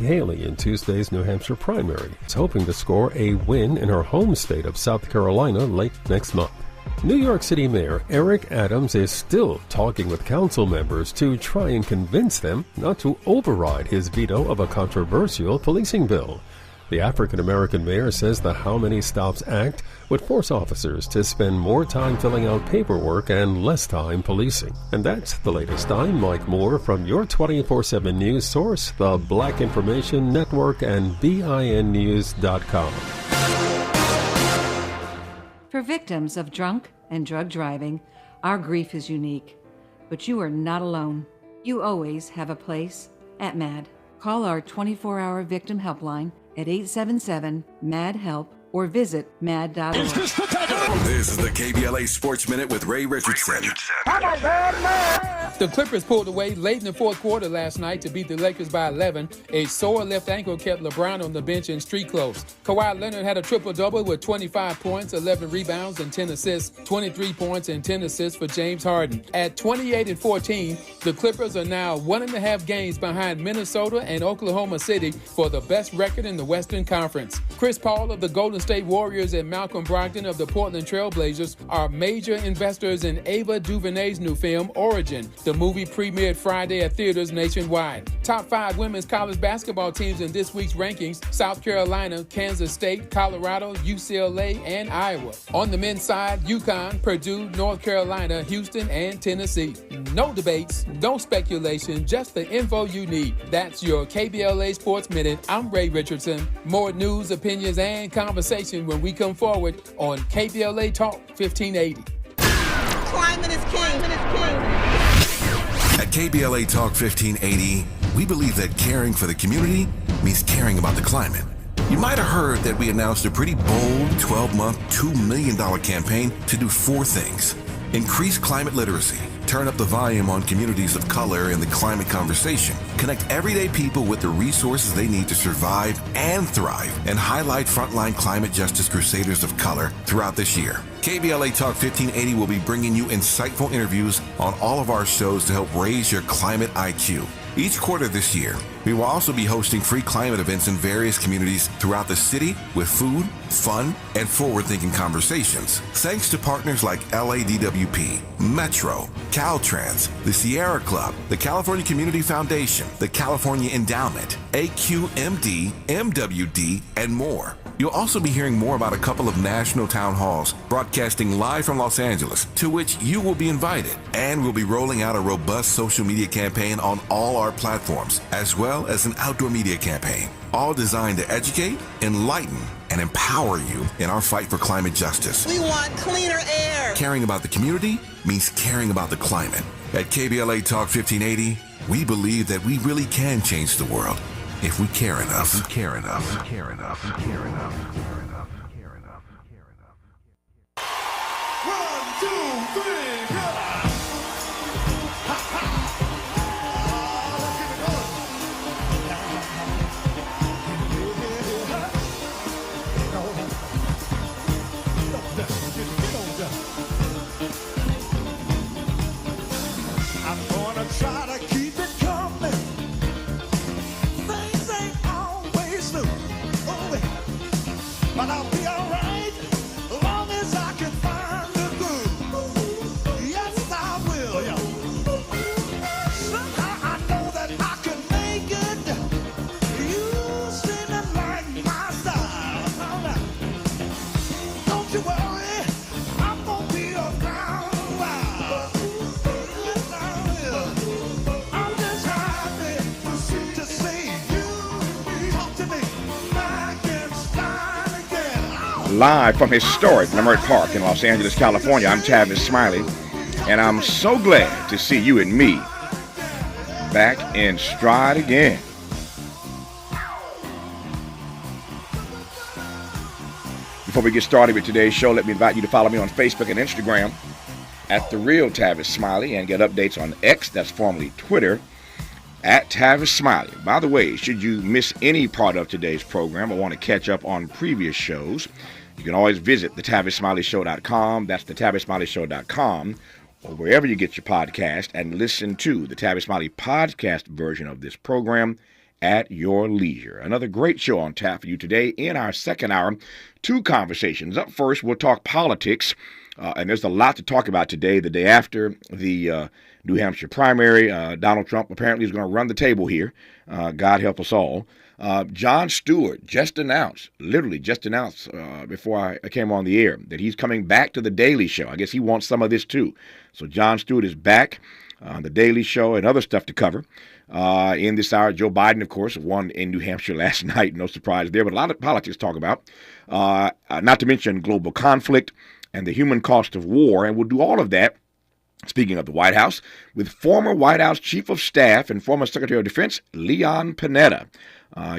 Haley in Tuesday's New Hampshire primary is hoping to score a win in her home state of South Carolina late next month. New York City Mayor Eric Adams is still talking with council members to try and convince them not to override his veto of a controversial policing bill. The African-American mayor says the How Many Stops Act would force officers to spend more time filling out paperwork and less time policing. And that's the latest. I'm Mike Moore from your 24/7 news source, the Black Information Network and BINnews.com. For victims of drunk and drug driving, our grief is unique. But you are not alone. You always have a place at MAD. Call our 24-hour victim helpline at 877-MAD-HELP or visit mad.org. This is the KBLA Sports Minute with Ray Richardson. The Clippers pulled away late in the fourth quarter last night to beat the Lakers by 11. A sore left ankle kept LeBron on the bench in street clothes. Kawhi Leonard had a triple-double with 25 points, 11 rebounds, and 10 assists, 23 points and 10 assists for James Harden. At 28-14, the Clippers are now 1.5 games behind Minnesota and Oklahoma City for the best record in the Western Conference. Chris Paul of the Golden State Warriors and Malcolm Brogdon of the Portland Trail Blazers are major investors in Ava DuVernay's new film, Origin. The movie premiered Friday at theaters nationwide. Top 5 women's college basketball teams in this week's rankings: South Carolina, Kansas State, Colorado, UCLA, and Iowa. On the men's side, UConn, Purdue, North Carolina, Houston, and Tennessee. No debates, no speculation, just the info you need. That's your KBLA Sports Minute. I'm Ray Richardson. More news, opinions, and conversation when we come forward on KBLA Talk 1580. Climate is king. At KBLA Talk 1580, we believe that caring for the community means caring about the climate. You might have heard that we announced a pretty bold 12-month, $2 million campaign to do 4 things. Increase climate literacy, turn up the volume on communities of color in the climate conversation, connect everyday people with the resources they need to survive and thrive, and highlight frontline climate justice crusaders of color throughout this year. KBLA Talk 1580 will be bringing you insightful interviews on all of our shows to help raise your climate IQ. Each quarter this year, we will also be hosting free climate events in various communities throughout the city with food, fun, and forward-thinking conversations. Thanks to partners like LADWP, Metro, Caltrans, the Sierra Club, the California Community Foundation, the California Endowment, AQMD, MWD, and more. You'll also be hearing more about a couple of national town halls broadcasting live from Los Angeles, to which you will be invited. And we'll be rolling out a robust social media campaign on all our platforms, as well as an outdoor media campaign, all designed to educate, enlighten, and empower you in our fight for climate justice. We want cleaner air. Caring about the community means caring about the climate. At KBLA Talk 1580, we believe that we really can change the world if we care enough. If we care enough. If we care enough. If we care enough. If we care enough. If we care enough. If we care enough. 1, 2, 3, go! Ha ha! Let's keep it going. I'm gonna try to keep it coming. Things ain't always smooth, but I'll be alright as long as I can find the groove. Yes, I will. Somehow I know that I can make it. You seem to like my style. Don't you worry, I'm gonna be around a while. Yes, I will. I'm just happy to see you talk to me back in style again. Live from historic Leimert Park in Los Angeles, California, I'm Tavis Smiley, and I'm so glad to see you and me back in stride again. Before we get started with today's show, let me invite you to follow me on Facebook and Instagram at The Real Tavis Smiley and get updates on X, that's formerly Twitter, at Tavis Smiley. By the way, should you miss any part of today's program or want to catch up on previous shows, you can always visit thetavissmileyshow.com. That's thetavissmileyshow.com, or wherever you get your podcast, and listen to the Tavis Smiley podcast version of this program at your leisure. Another great show on tap for you today. In our second hour, two conversations. Up first, we'll talk politics. And there's a lot to talk about today. The day after the New Hampshire primary, Donald Trump apparently is going to run the table here. God help us all. Jon Stewart literally just announced before I came on the air that he's coming back to The Daily Show. I guess he wants some of this too. So Jon Stewart is back on The Daily Show and other stuff to cover. In this hour, Joe Biden, of course, won in New Hampshire last night. No surprise there, but a lot of politics to talk about. Not to mention global conflict and the human cost of war. And we'll do all of that, speaking of the White House, with former White House Chief of Staff and former Secretary of Defense, Leon Panetta.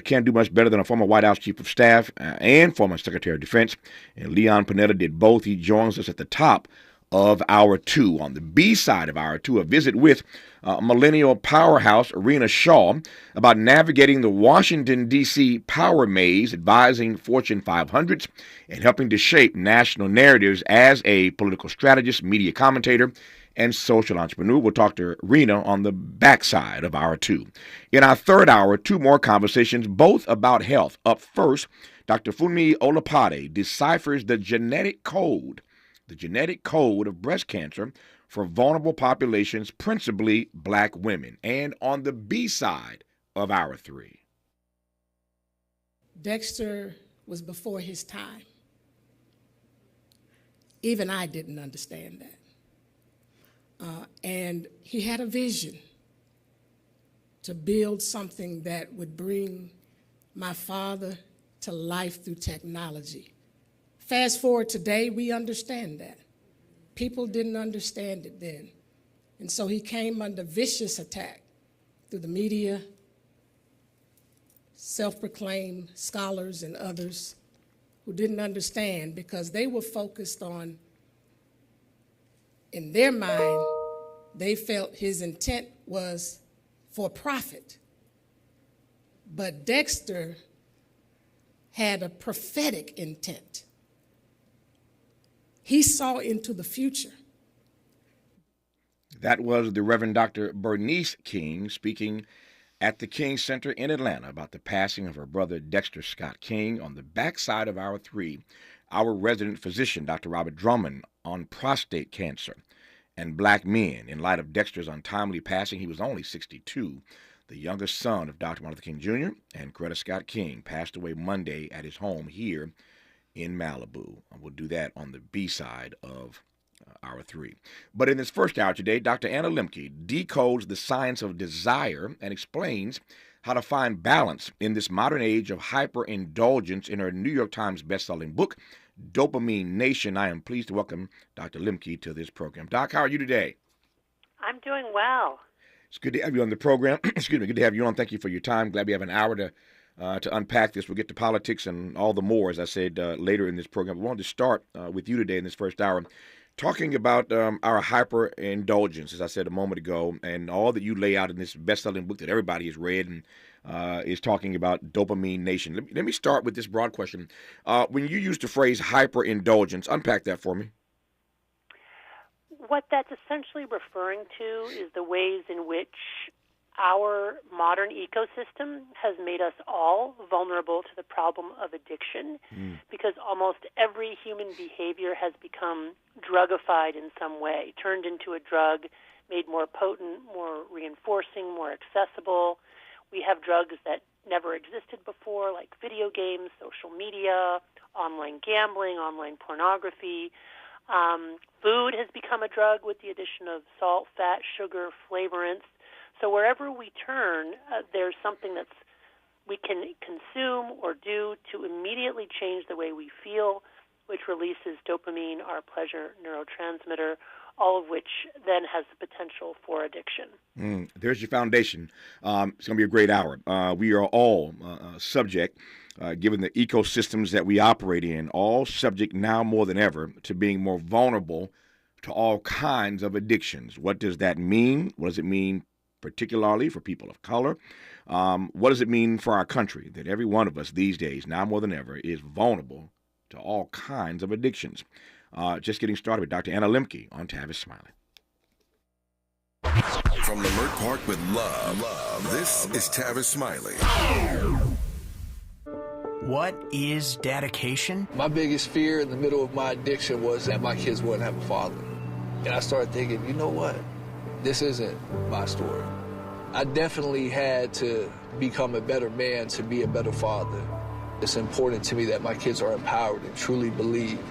Can't do much better than a former White House Chief of Staff and former Secretary of Defense. And Leon Panetta did both. He joins us at the top of Hour 2. On the B side of Hour 2, a visit with millennial powerhouse Rena Shaw about navigating the Washington, D.C. power maze, advising Fortune 500s, and helping to shape national narratives as a political strategist, media commentator, and social entrepreneur. We'll talk to Rena on the backside of Hour 2. In our third hour, two more conversations, both about health. Up first, Dr. Funmi Olapade deciphers the genetic code of breast cancer for vulnerable populations, principally black women. And on the B side of Hour 3. Dexter was before his time. Even I didn't understand that. And he had a vision to build something that would bring my father to life through technology. Fast forward today, we understand that. People didn't understand it then. And so he came under vicious attack through the media, self-proclaimed scholars and others who didn't understand because they were focused on, in their mind, they felt his intent was for profit. But Dexter had a prophetic intent. He saw into the future. That was the Reverend Dr. Bernice King speaking at the King Center in Atlanta about the passing of her brother Dexter Scott King. On the backside of Hour 3, our resident physician, Dr. Robert Drummond, on prostate cancer and black men. In light of Dexter's untimely passing, he was only 62. The youngest son of Dr. Martin Luther King Jr. and Coretta Scott King passed away Monday at his home here in Malibu. We'll do that on the B side of Hour 3. But in this first hour today, Dr. Anna Lemke decodes the science of desire and explains how to find balance in this modern age of hyperindulgence in her New York Times bestselling book, Dopamine Nation. I am pleased to welcome Dr. Lemke to this program. Doc, how are you today? I'm doing well. It's good to have you on the program. Excuse me, good to have you on. Thank you for your time. Glad we have an hour to unpack this. We'll get to politics and all the more, as I said, later in this program. We wanted to start with you today in this first hour, talking about our hyperindulgence, as I said a moment ago, and all that you lay out in this best-selling book that everybody has read and is talking about, Dopamine Nation. Let me start with this broad question. When you use the phrase hyperindulgence, unpack that for me. What that's essentially referring to is the ways in which our modern ecosystem has made us all vulnerable to the problem of addiction because almost every human behavior has become drugified in some way, turned into a drug, made more potent, more reinforcing, more accessible. We have drugs that never existed before, like video games, social media, online gambling, online pornography. Food has become a drug with the addition of salt, fat, sugar, flavorants. So wherever we turn, there's something that's we can consume or do to immediately change the way we feel, which releases dopamine, our pleasure neurotransmitter, all of which then has the potential for addiction. There's your foundation. It's going to be a great hour. We are all subject, given the ecosystems that we operate in, all subject now more than ever to being more vulnerable to all kinds of addictions. What does that mean? What does it mean particularly for people of color? What does it mean for our country that every one of us these days, now more than ever, is vulnerable to all kinds of addictions? Just getting started with Dr. Anna Lemke on Tavis Smiley. From Lamert Park with love, this is Tavis Smiley. What is dedication? My biggest fear in the middle of my addiction was that my kids wouldn't have a father. And I started thinking, you know what? This isn't my story. I definitely had to become a better man to be a better father. It's important to me that my kids are empowered and truly believe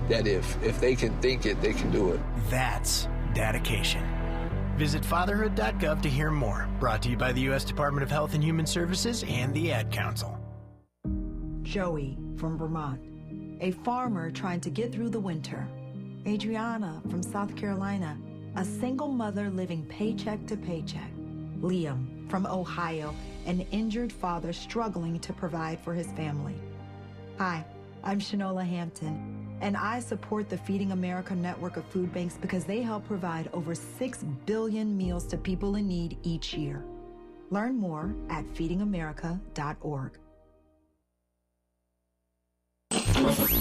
that if they can think it, they can do it. That's dedication. Visit fatherhood.gov to hear more. Brought to you by the U.S. Department of Health and Human Services and the Ad Council. Joey from Vermont, a farmer trying to get through the winter. Adriana from South Carolina, a single mother living paycheck to paycheck. Liam from Ohio, an injured father struggling to provide for his family. Hi, I'm Shanola Hampton, and I support the Feeding America network of food banks because they help provide over 6 billion meals to people in need each year. Learn more at feedingamerica.org.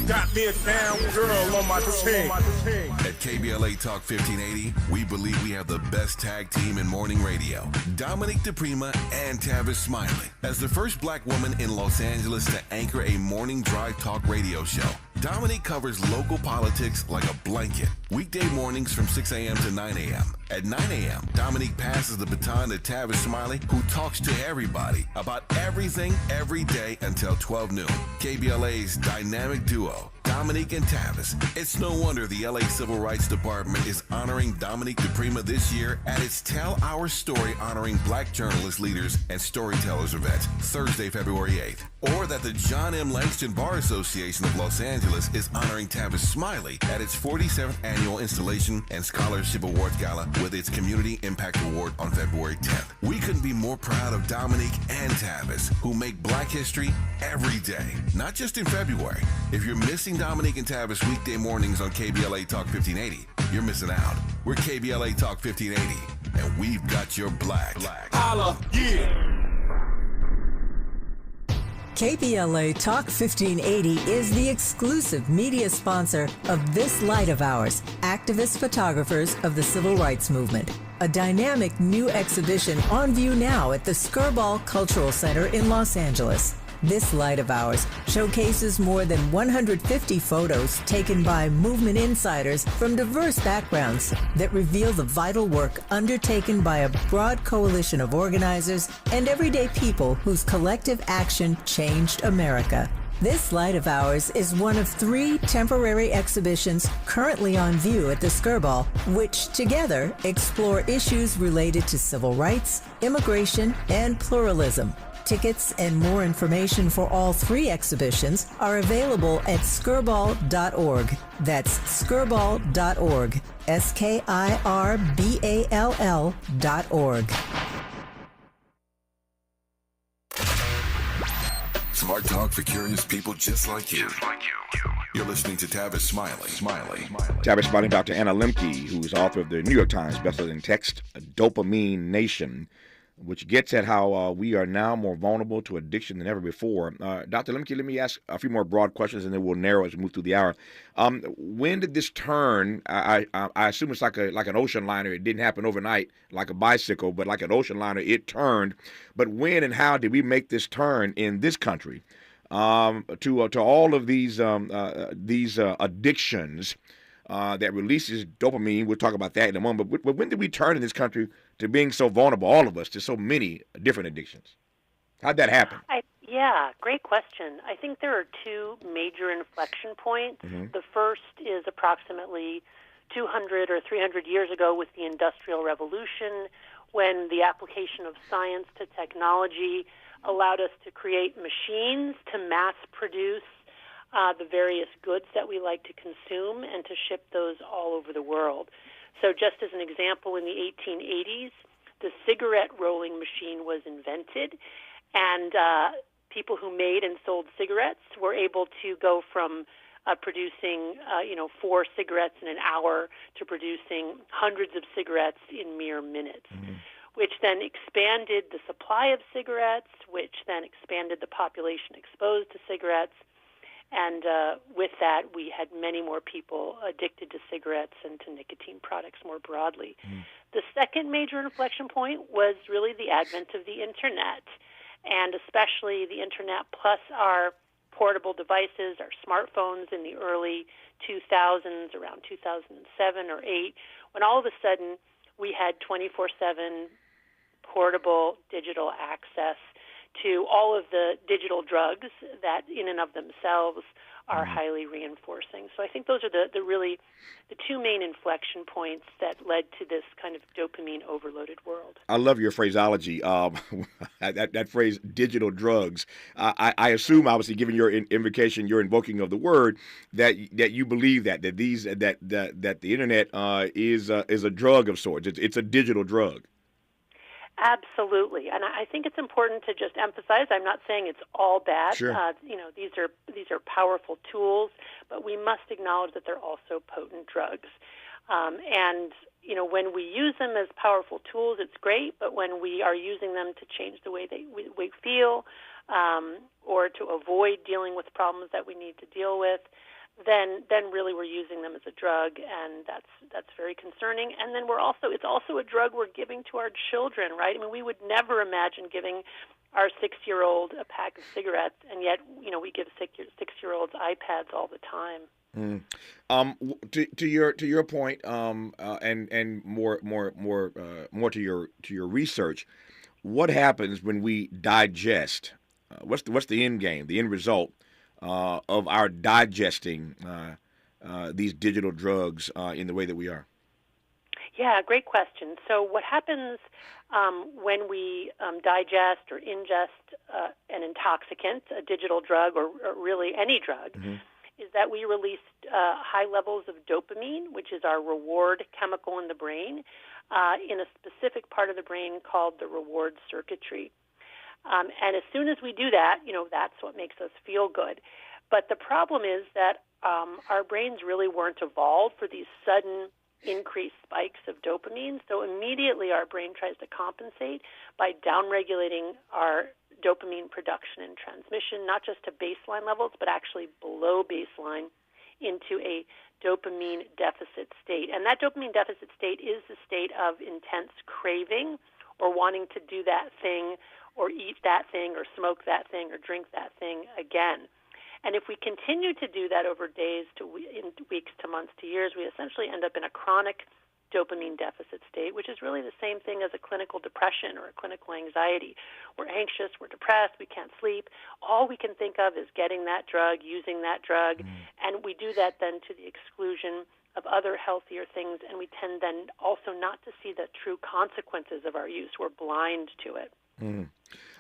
Got me a damn girl on my team. At KBLA Talk 1580, we believe we have the best tag team in morning radio. Dominique DePrima and Tavis Smiley. As the first black woman in Los Angeles to anchor a morning drive talk radio show, Dominique covers local politics like a blanket. Weekday mornings from 6 a.m. to 9 a.m. At 9 a.m., Dominique passes the baton to Tavis Smiley, who talks to everybody about everything every day until 12 noon. KBLA's dynamic duo, Dominique and Tavis. It's no wonder the LA Civil Rights Department is honoring Dominique DePrima this year at its Tell Our Story honoring black journalist leaders and storytellers event, Thursday, February 8th. Or that the John M. Langston Bar Association of Los Angeles is honoring Tavis Smiley at its 47th Annual Installation and Scholarship Awards Gala with its Community Impact Award on February 10th. We couldn't be more proud of Dominique and Tavis, who make black history every day, not just in February. If you're missing Dominique and Tavis weekday mornings on KBLA Talk 1580, you're missing out. We're KBLA Talk 1580, and we've got your black. Holla, yeah. KBLA Talk 1580 is the exclusive media sponsor of this light of ours, activist photographers of the Civil Rights Movement. A dynamic new exhibition on view now at the Skirball Cultural Center in Los Angeles. This light of ours showcases more than 150 photos taken by movement insiders from diverse backgrounds that reveal the vital work undertaken by a broad coalition of organizers and everyday people whose collective action changed America. This light of ours is one of 3 temporary exhibitions currently on view at the Skirball, which together explore issues related to civil rights, immigration, and pluralism. Tickets and more information for all 3 exhibitions are available at skirball.org. That's skirball.org. SKIRBALL.org. Smart talk for curious people just like you. You're listening to Tavis Smiley. Tavis Smiley, Dr. Anna Lemke, who's author of the New York Times bestselling text, Dopamine Nation, which gets at how we are now more vulnerable to addiction than ever before. Dr. Lemke, let me ask a few more broad questions, and then we'll narrow as we move through the hour. When did this turn? I assume it's like an ocean liner. It didn't happen overnight, like a bicycle, but like an ocean liner, it turned. But when and how did we make this turn in this country to all of these addictions that releases dopamine? We'll talk about that in a moment. But when did we turn in this country to being so vulnerable, all of us, to so many different addictions? How'd that happen? Yeah, great question. I think there are 2 major inflection points. Mm-hmm. The first is approximately 200 or 300 years ago with the Industrial Revolution, when the application of science to technology allowed us to create machines to mass produce the various goods that we like to consume and to ship those all over the world. So just as an example, in the 1880s, the cigarette rolling machine was invented, and people who made and sold cigarettes were able to go from producing 4 cigarettes in an hour to producing hundreds of cigarettes in mere minutes, which then expanded the supply of cigarettes, which then expanded the population exposed to cigarettes. And with that, we had many more people addicted to cigarettes and to nicotine products more broadly. The second major inflection point was really the advent of the Internet, and especially the Internet plus our portable devices, our smartphones in the early 2000s, around 2007 or 8, when all of a sudden we had 24/7 portable digital access to all of the digital drugs that in and of themselves are highly reinforcing. So I think those are the two main inflection points that led to this kind of dopamine overloaded world. I love your phraseology. That phrase, digital drugs. I assume, obviously, given your invocation, your invoking of the word, that you believe that the internet is a drug of sorts. It's a digital drug. Absolutely, and I think it's important to just emphasize. I'm not saying it's all bad. Sure. These are powerful tools, but we must acknowledge that they're also potent drugs. And when we use them as powerful tools, it's great. But when we are using them to change the way we feel, or to avoid dealing with problems that we need to deal with, then really we're using them as a drug, and that's very concerning. And then it's also a drug we're giving to our children, right? I mean, we would never imagine giving our 6-year-old a pack of cigarettes, and yet we give 6-year-olds iPads all the time. To your point, and more to your research, what happens when we digest? What's the end game, the end result of our digesting these digital drugs in the way that we are? Yeah, great question. So what happens when we digest or ingest an intoxicant, a digital drug, or really any drug, is that we release high levels of dopamine, which is our reward chemical in the brain, in a specific part of the brain called the reward circuitry. And as soon as we do that, that's what makes us feel good. But the problem is that our brains really weren't evolved for these sudden increased spikes of dopamine. So immediately our brain tries to compensate by downregulating our dopamine production and transmission, not just to baseline levels, but actually below baseline into a dopamine deficit state. And that dopamine deficit state is the state of intense craving or wanting to do that thing or eat that thing or smoke that thing or drink that thing again. And if we continue to do that over days to weeks to months to years, we essentially end up in a chronic dopamine deficit state, which is really the same thing as a clinical depression or a clinical anxiety. We're anxious, we're depressed, we can't sleep. All we can think of is getting that drug, using that drug, and we do that then to the exclusion of other healthier things, and we tend then also not to see the true consequences of our use. We're blind to it.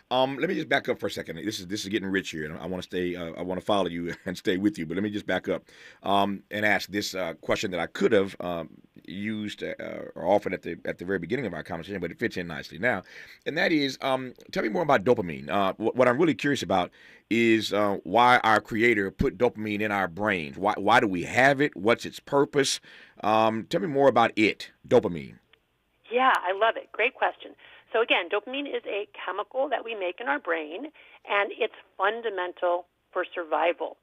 Let me just back up for a second. This is getting rich here, and I want to stay. I want to follow you and stay with you. But let me just back up and ask this question that I could have used or offered at the very beginning of our conversation, but it fits in nicely now. And that is, tell me more about dopamine. What I'm really curious about is why our Creator put dopamine in our brains. Why do we have it? What's its purpose? Tell me more about it, dopamine. Yeah, I love it. Great question. So again, dopamine is a chemical that we make in our brain, and it's fundamental for survival.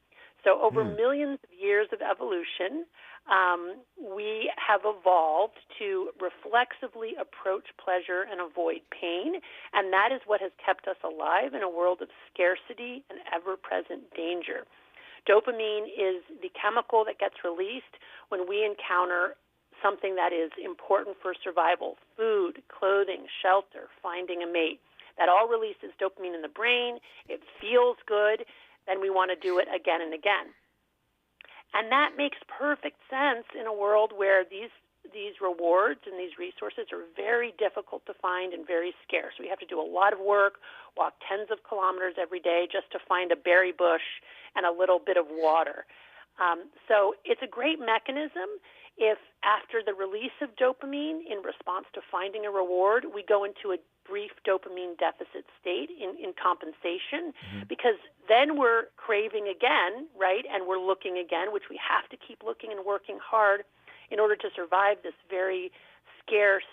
So over millions of years of evolution, we have evolved to reflexively approach pleasure and avoid pain, and that is what has kept us alive in a world of scarcity and ever-present danger. Dopamine is the chemical that gets released when we encounter something that is important for survival: food, clothing, shelter, finding a mate. That all releases dopamine in the brain. It feels good. Then we want to do it again and again. And that makes perfect sense in a world where these rewards and these resources are very difficult to find and very scarce. We have to do a lot of work, walk tens of kilometers every day just to find a berry bush and a little bit of water. So it's a great mechanism if after the release of dopamine in response to finding a reward, we go into a brief dopamine deficit state in compensation, because then we're craving again, right, and we're looking again, which we have to keep looking and working hard in order to survive this very scarce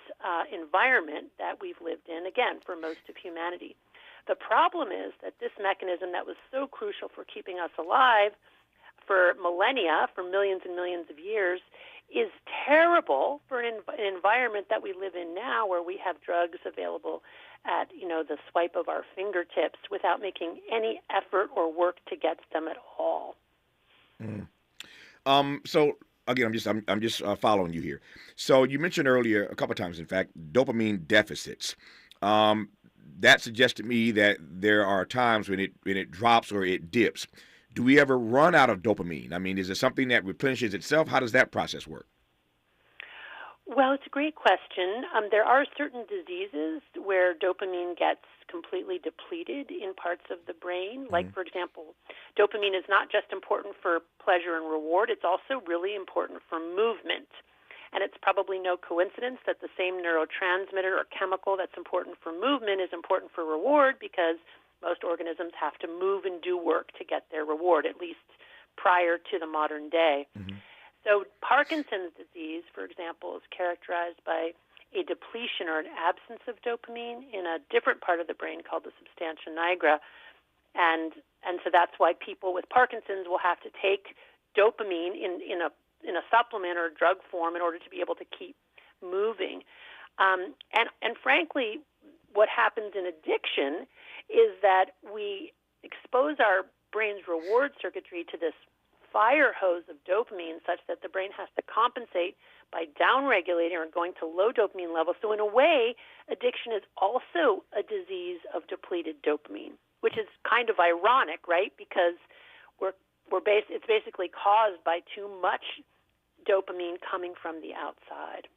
environment that we've lived in, again, for most of humanity. The problem is that this mechanism that was so crucial for keeping us alive for millennia, for millions and millions of years, is terrible for an environment that we live in now, where we have drugs available at the swipe of our fingertips without making any effort or work to get them at all. So again, I'm just following you here. So you mentioned earlier a couple of times, in fact, dopamine deficits. That suggests to me that there are times when it drops or it dips. Do we ever run out of dopamine? I mean, is it something that replenishes itself? How does that process work? Well, it's a great question. There are certain diseases where dopamine gets completely depleted in parts of the brain. Like, for example, dopamine is not just important for pleasure and reward, it's also really important for movement. And it's probably no coincidence that the same neurotransmitter or chemical that's important for movement is important for reward, because most organisms have to move and do work to get their reward, at least prior to the modern day. So Parkinson's disease, for example, is characterized by a depletion or an absence of dopamine in a different part of the brain called the substantia nigra. And so that's why people with Parkinson's will have to take dopamine in a supplement or drug form in order to be able to keep moving. And frankly, what happens in addiction is that we expose our brain's reward circuitry to this fire hose of dopamine, such that the brain has to compensate by downregulating or going to low dopamine levels. So in a way, addiction is also a disease of depleted dopamine, which is kind of ironic, right? Because it's basically caused by too much dopamine coming from the outside.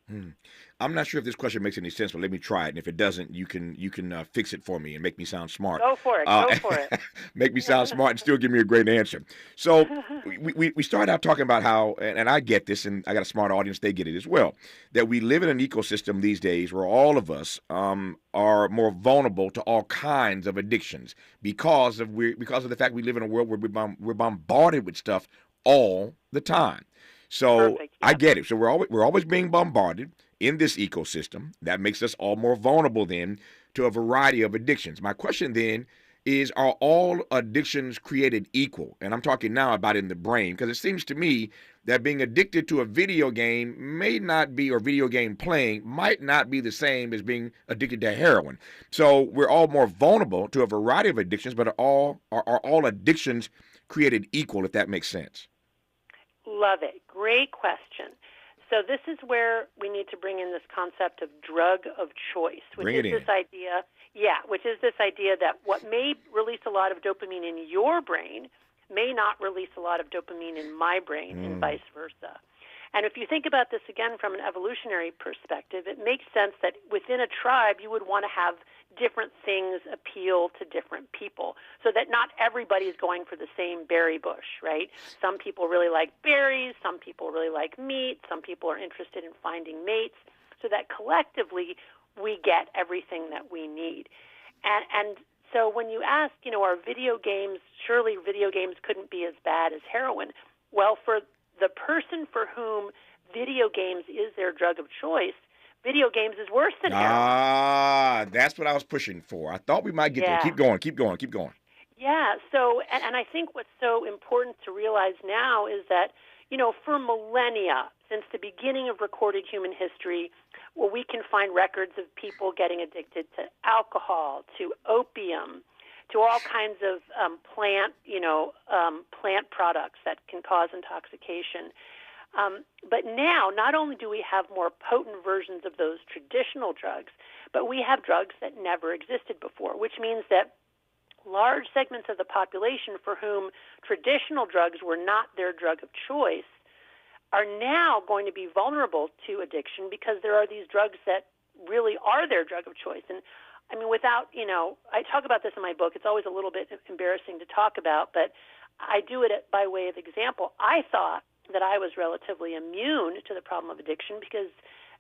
I'm not sure if this question makes any sense, but let me try it. And if it doesn't, you can fix it for me and make me sound smart. Go for it. Go for it. Make me sound smart and still give me a great answer. So we started out talking about how, and I get this, and I got a smart audience, they get it as well, that we live in an ecosystem these days where all of us are more vulnerable to all kinds of addictions because of the fact we live in a world where we're bombarded with stuff all the time. So perfect, yeah. I get it. So we're always being bombarded in this ecosystem. That makes us all more vulnerable then to a variety of addictions. My question then is, are all addictions created equal? And I'm talking now about in the brain, because it seems to me that being addicted to a video game may not be, or video game playing might not be the same as being addicted to heroin. So we're all more vulnerable to a variety of addictions, but are all addictions created equal, if that makes sense? Love it. Great question. So this is where we need to bring in this concept of drug of choice, which is this idea that what may release a lot of dopamine in your brain may not release a lot of dopamine in my brain, and vice versa. And if you think about this again from an evolutionary perspective, it makes sense that within a tribe you would want to have different things appeal to different people, so that not everybody is going for the same berry bush, right? Some people really like berries, some people really like meat, some people are interested in finding mates, so that collectively we get everything that we need. And so when you ask, are video games, surely video games couldn't be as bad as heroin. Well, for the person for whom video games is their drug of choice, video games is worse than heroin. That's what I was pushing for. I thought we might get there. Keep going. Yeah, so, and I think what's so important to realize now is that, for millennia, since the beginning of recorded human history, well, we can find records of people getting addicted to alcohol, to opium, to all kinds of plant products that can cause intoxication. But now, not only do we have more potent versions of those traditional drugs, but we have drugs that never existed before, which means that large segments of the population for whom traditional drugs were not their drug of choice are now going to be vulnerable to addiction, because there are these drugs that really are their drug of choice. And I mean, I talk about this in my book. It's always a little bit embarrassing to talk about, but I do it by way of example. I thought that I was relatively immune to the problem of addiction because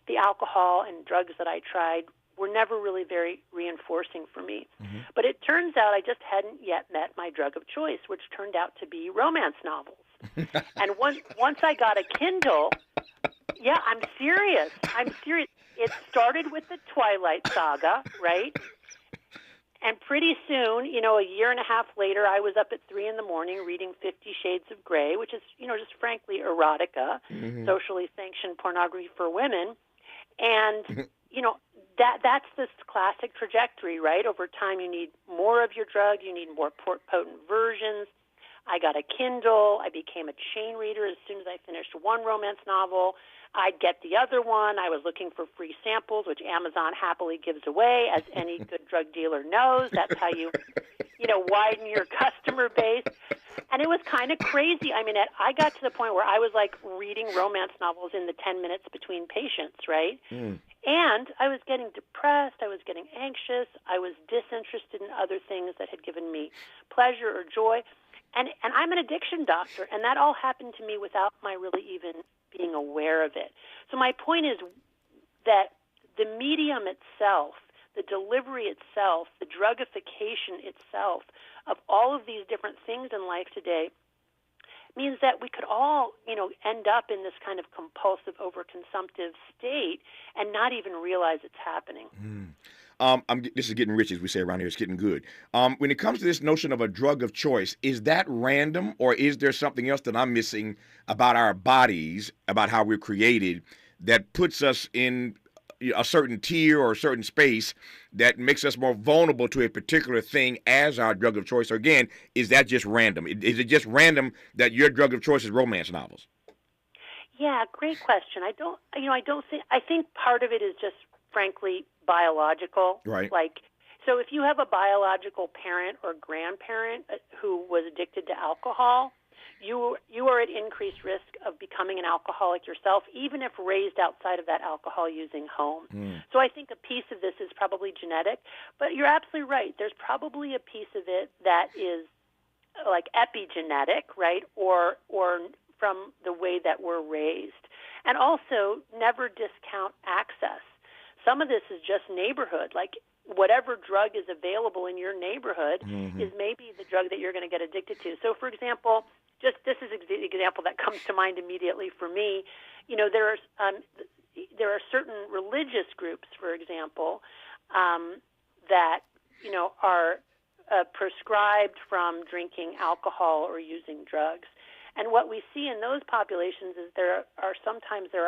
the alcohol and drugs that I tried were never really very reinforcing for me. Mm-hmm. But it turns out I just hadn't yet met my drug of choice, which turned out to be romance novels. And once I got a Kindle, yeah, I'm serious. It started with the Twilight Saga, right? And pretty soon, a year and a half later, I was up at 3 in the morning reading 50 Shades of Grey, which is, just frankly erotica, socially sanctioned pornography for women. And, that's this classic trajectory, right? Over time, you need more of your drug. You need more potent versions. I got a Kindle. I became a chain reader as soon as I finished one romance novel. I'd get the other one. I was looking for free samples, which Amazon happily gives away, as any good drug dealer knows. That's how you, widen your customer base. And it was kind of crazy. I mean, I got to the point where I was like reading romance novels in the 10 minutes between patients, right? And I was getting depressed. I was getting anxious. I was disinterested in other things that had given me pleasure or joy. And I'm an addiction doctor, and that all happened to me without my really even being aware of it. So my point is that the medium itself, the delivery itself, the drugification itself of all of these different things in life today means that we could all, end up in this kind of compulsive, overconsumptive state and not even realize it's happening. This is getting rich, as we say around here. It's getting good. When it comes to this notion of a drug of choice, is that random, or is there something else that I'm missing about our bodies, about how we're created, that puts us in a certain tier or a certain space that makes us more vulnerable to a particular thing as our drug of choice? Or again, is that just random? Is it just random that your drug of choice is romance novels? Yeah, great question. I think part of it is just, frankly, biological. Right. So if you have a biological parent or grandparent who was addicted to alcohol, you are at increased risk of becoming an alcoholic yourself, even if raised outside of that alcohol-using home. So I think a piece of this is probably genetic, but you're absolutely right. There's probably a piece of it that is like epigenetic, right, or from the way that we're raised. And also, never discount access. Some of this is just neighborhood. Like, whatever drug is available in your neighborhood is maybe the drug that you're going to get addicted to. So, for example, this is the example that comes to mind immediately for me. There are certain religious groups, for example, that are prescribed from drinking alcohol or using drugs. And what we see in those populations is there are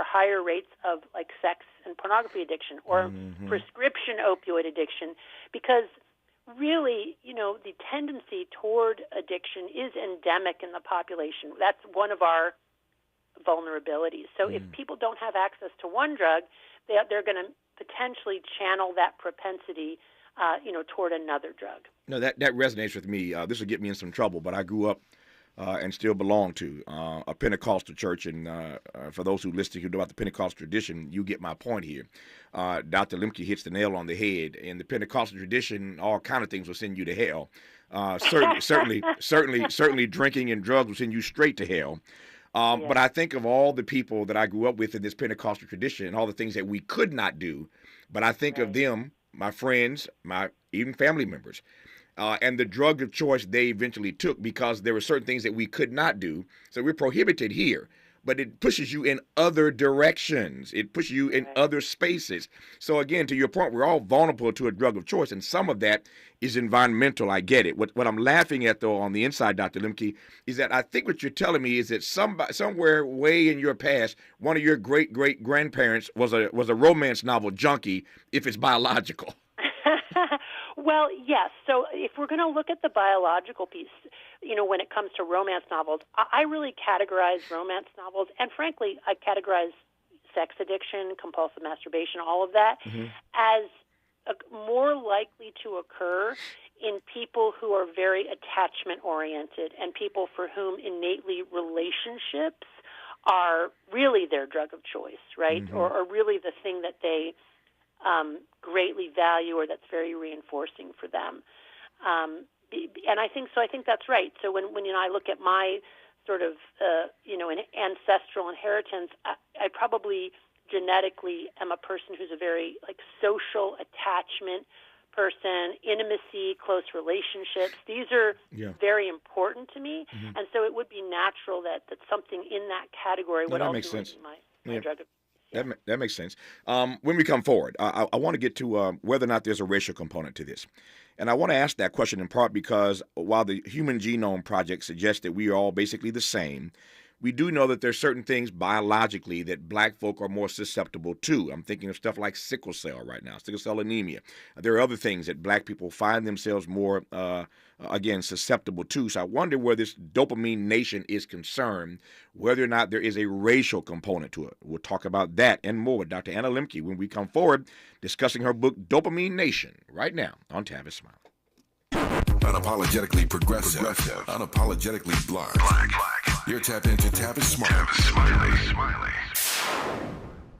higher rates of like sex and pornography addiction or prescription opioid addiction, because really, the tendency toward addiction is endemic in the population. That's one of our vulnerabilities. So if people don't have access to one drug, they're going to potentially channel that propensity, toward another drug. No, that resonates with me. This will get me in some trouble, but I grew up and still belong to a Pentecostal church. And for those who listen, who know about the Pentecostal tradition, you get my point here. Dr. Lemke hits the nail on the head. In the Pentecostal tradition, all kind of things will send you to hell. Certainly, drinking and drugs will send you straight to hell. But I think of all the people that I grew up with in this Pentecostal tradition and all the things that we could not do. But I think of them, my friends, my even family members, and the drug of choice they eventually took, because there were certain things that we could not do. So we're prohibited here, but it pushes you in other directions. It pushes you in other spaces. So again, to your point, we're all vulnerable to a drug of choice, and some of that is environmental. I get it. What I'm laughing at, though, on the inside, Dr. Lemke, is that I think what you're telling me is that somewhere way in your past, one of your great-great-grandparents was a romance novel junkie, if it's biological. Well, yes. So if we're going to look at the biological piece, when it comes to romance novels, I really categorize romance novels, and frankly, I categorize sex addiction, compulsive masturbation, all of that, as more likely to occur in people who are very attachment-oriented and people for whom innately relationships are really their drug of choice, right, or really the thing that they greatly value or that's very reinforcing for them. And I think that's right. So when I look at my sort of an ancestral inheritance, I probably genetically am a person who's a very social attachment person, intimacy, close relationships. These are very important to me, and so it would be natural that something in that category would ultimately be my drug of. That makes sense. When we come forward, I want to get to whether or not there's a racial component to this. And I want to ask that question in part because while the Human Genome Project suggests that we are all basically the same, we do know that there's certain things biologically that black folk are more susceptible to. I'm thinking of stuff like sickle cell right now, sickle cell anemia. There are other things that black people find themselves more, again, susceptible to. So I wonder where this dopamine nation is concerned, whether or not there is a racial component to it. We'll talk about that and more with Dr. Anna Lemke when we come forward discussing her book, Dopamine Nation, right now on Tavis Smiley. Unapologetically progressive. Unapologetically black. You're tapped into Tavis Smiley.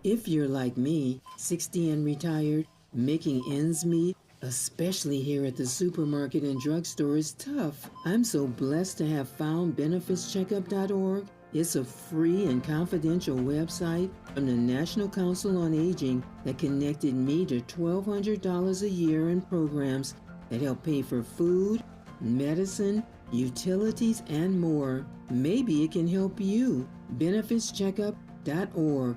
If you're like me, 60 and retired, making ends meet, especially here at the supermarket and drugstore, is tough. I'm so blessed to have found benefitscheckup.org. It's a free and confidential website from the National Council on Aging that connected me to $1,200 a year in programs that help pay for food, medicine, utilities, and more. Maybe it can help you. benefitscheckup.org.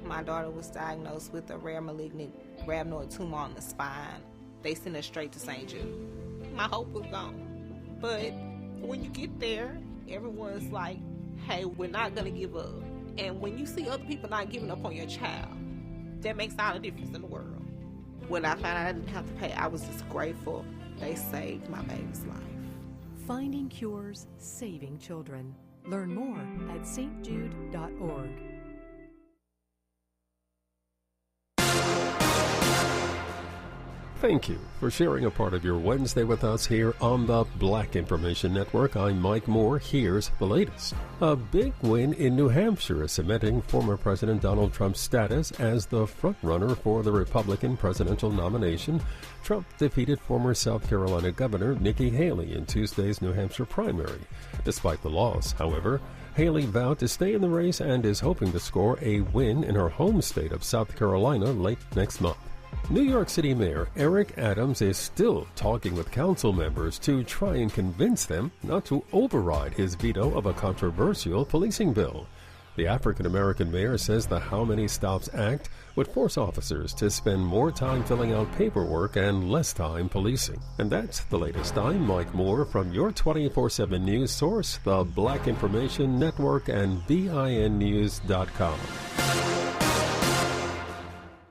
My daughter was diagnosed with a rare malignant rhabdoid tumor on the spine. They sent her straight to St. Jude. My hope was gone. But when you get there, everyone's like, hey, we're not going to give up. And when you see other people not giving up on your child, that makes all the difference in the world. When I found out I didn't have to pay, I was just grateful. They saved my baby's life. Finding cures, saving children. Learn more at stjude.org. Thank you for sharing a part of your Wednesday with us here on the Black Information Network. I'm Mike Moore. Here's the latest. A big win in New Hampshire is cementing former President Donald Trump's status as the frontrunner for the Republican presidential nomination. Trump defeated former South Carolina Governor Nikki Haley in Tuesday's New Hampshire primary. Despite the loss, however, Haley vowed to stay in the race and is hoping to score a win in her home state of South Carolina late next month. New York City Mayor Eric Adams is still talking with council members to try and convince them not to override his veto of a controversial policing bill. The African-American mayor says the How Many Stops Act would force officers to spend more time filling out paperwork and less time policing. And that's the latest. I'm Mike Moore from your 24/7 news source, the Black Information Network and BINnews.com.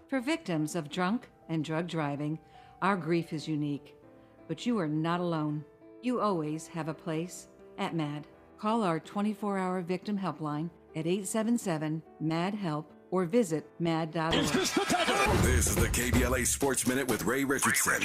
For victims of drunk and drug driving, our grief is unique. But you are not alone. You always have a place at MAD. Call our 24-hour victim helpline at 877-MAD-HELP or visit mad.org. This is the KBLA Sports Minute with Ray Richardson.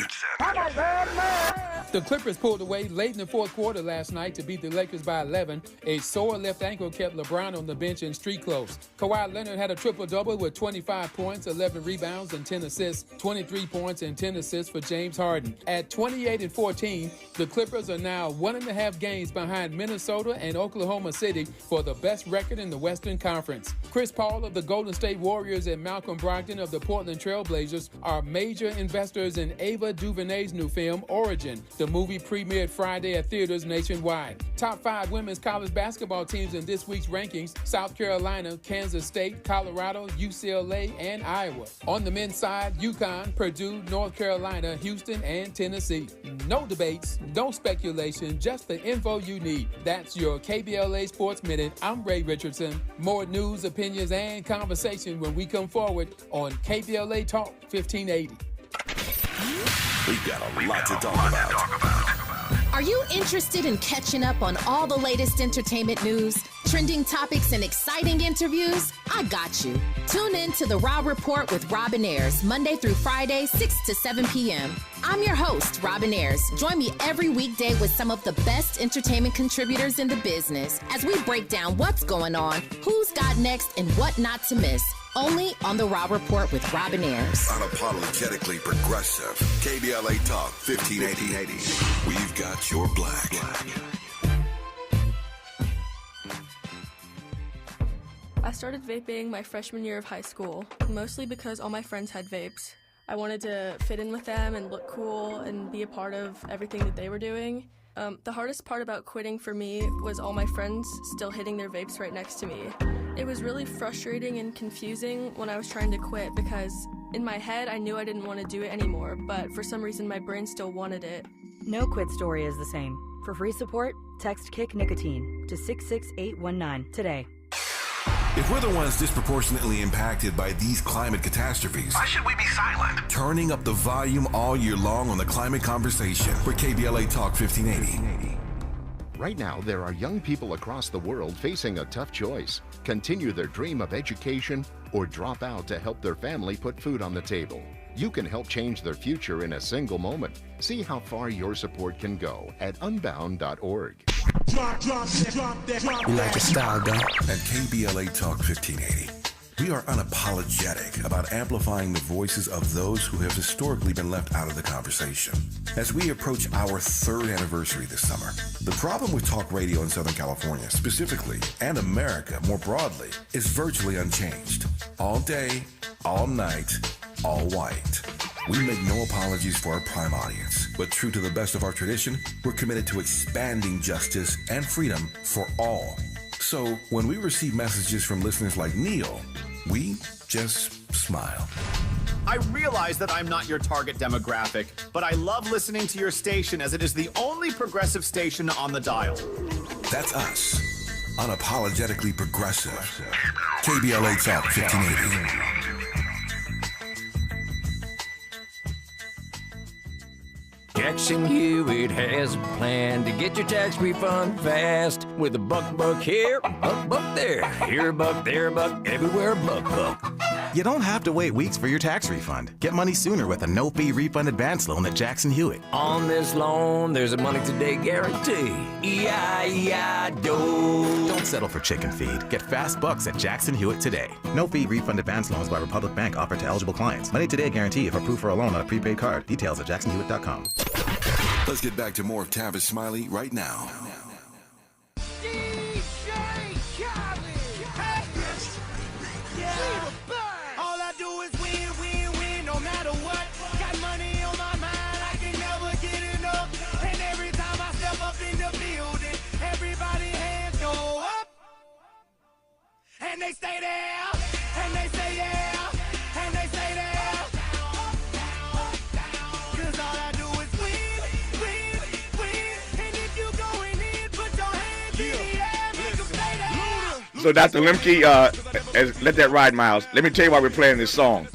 The Clippers pulled away late in the fourth quarter last night to beat the Lakers by 11. A sore left ankle kept LeBron on the bench in street clothes. Kawhi Leonard had a triple-double with 25 points, 11 rebounds, and 10 assists, 23 points and 10 assists for James Harden. At 28-14, the Clippers are now 1.5 games behind Minnesota and Oklahoma City for the best record in the Western Conference. Chris Paul of the Golden State Warriors and Malcolm Brogdon of the Portland Trail Blazers are major investors in Ava DuVernay's new film, Origin. The movie premiered Friday at theaters nationwide. Top 5 women's college basketball teams in this week's rankings: South Carolina, Kansas State, Colorado, UCLA, and Iowa. On the men's side, UConn, Purdue, North Carolina, Houston, and Tennessee. No debates, no speculation, just the info you need. That's your KBLA Sports Minute. I'm Ray Richardson. More news, opinions, and conversation when we come forward on KBLA Talk 1580. We've got a lot to talk about. Are you interested in catching up on all the latest entertainment news, trending topics, and exciting interviews? I got you. Tune in to The Raw Report with Robin Ayers, Monday through Friday, 6 to 7 p.m. I'm your host, Robin Ayers. Join me every weekday with some of the best entertainment contributors in the business as we break down what's going on, who's got next, and what not to miss. Only on The Raw Report with Robin Ayers. Unapologetically progressive. KBLA Talk 1580. We've got your black. I started vaping my freshman year of high school, mostly because all my friends had vapes. I wanted to fit in with them and look cool and be a part of everything that they were doing. The hardest part about quitting for me was all my friends still hitting their vapes right next to me. It was really frustrating and confusing when I was trying to quit because In my head, I knew I didn't want to do it anymore, but for some reason my brain still wanted it. No quit story is the same. For free support, text Kick Nicotine to 66819 today. If we're the ones disproportionately impacted by these climate catastrophes, why should we be silent? Turning up the volume all year long on the climate conversation for KBLA Talk 1580. Right now, there are young people across the world facing a tough choice. Continue their dream of education or drop out to help their family put food on the table. You can help change their future in a single moment. See how far your support can go at unbound.org. You like your style, dog? At KBLA Talk 1580, we are unapologetic about amplifying the voices of those who have historically been left out of the conversation. As we approach our 3rd anniversary this summer, the problem with talk radio in Southern California specifically, and America more broadly, is virtually unchanged. All day, all night, all white. We make no apologies for our prime audience, but true to the best of our tradition, we're committed to expanding justice and freedom for all. So when we receive messages from listeners like Neil, we just smile. I realize that I'm not your target demographic, but I love listening to your station as it is the only progressive station on the dial. That's us. Unapologetically progressive. KBLA Talk 1580. Jackson Hewitt has a plan to get your tax refund fast with a buck here, buck there. Here a buck, there a buck, everywhere a buck. You don't have to wait weeks for your tax refund. Get money sooner with a no-fee refund advance loan at Jackson Hewitt. On this loan, there's a money today guarantee. E-I-E-I-DO. Don't settle for chicken feed. Get fast bucks at Jackson Hewitt today. No-fee refund advance loans by Republic Bank offered to eligible clients. Money today guarantee if approved for a loan on a prepaid card. Details at jacksonhewitt.com. Let's get back to more of Tavis Smiley right now. All I do is win, win, win, no matter what. Got money on my mind, I can never get enough. And every time I step up in the building, everybody hands go up. And they stay there, and they say yeah, and they stay there. Cause all I do is win, win, win. And if you going in, put your hands in the air, make them stay there. So Dr. Lemke, let that ride, Miles. Let me tell you why we're playing this song.